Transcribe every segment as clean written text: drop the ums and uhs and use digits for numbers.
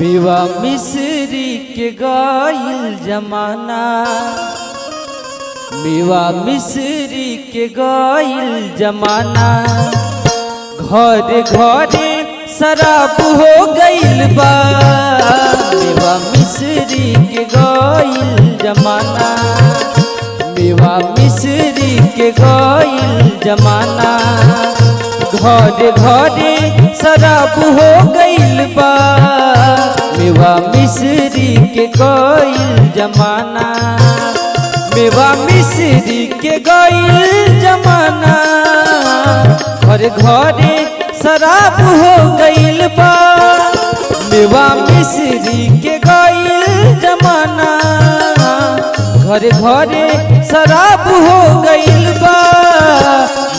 मेवा मिश्री के गइल जमाना, मेवा मिश्री के गइल जमाना। घरे घरे शराब हो गइल बा, मेवा मिश्री के गइल जमाना, मेवा मिश्री के गइल जमाना। घरे घरे शराब हो गइल बा, मेवा मिश्री के गइल जमाना, मेवा मिश्री के गइल जमाना। घरे घरे शराब हो गइल बा, मेवा मिश्री के गइल जमाना। घरे घरे शराब हो गइल बा,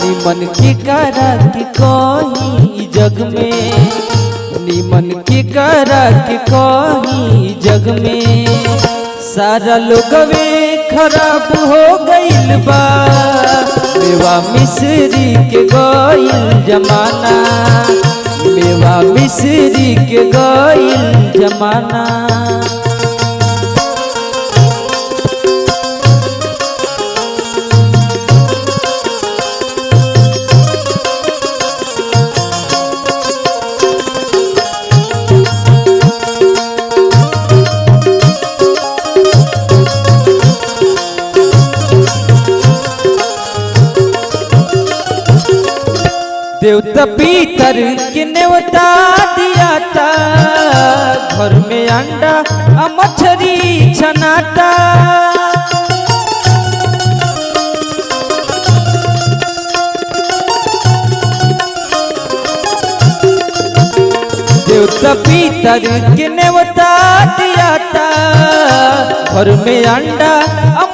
निमन के करा के कहीं जग में, निमन के करा के कहीं जग में। सारा लोगवे खराब हो गइल बा, मेवा मिश्री के गइल जमाना, मेवा मिश्री के गइल जमाना। देवता पीतर के नेवता दिया था, घर में अंडा मछली छनाता। देवता पीतर के नेवता दिया था, घर में अंडा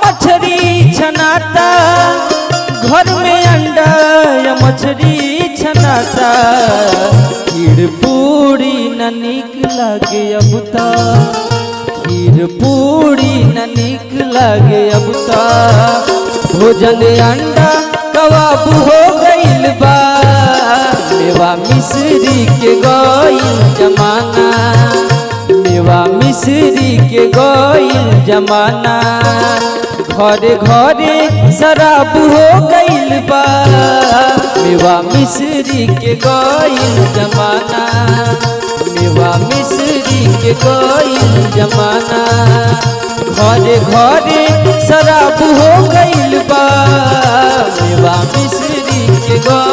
मछली छनाता। घर में अंडा या मछली छनाता, खीर पूरी न निक लागे अब ता, खीर पूरी न निक लागे अब ता। भोजन अंडा कबाब हो गइल बा, मेवा मिश्री के गइल जमाना, मेवा मिश्री के गइल जमाना। घरे घरे शराब हो गइल बा, मेवा मिश्री के गइल जमाना, मेवा मिश्री के गइल जमाना। घरे घरे शराब हो गइल बा, मेवा मिश्री के गइल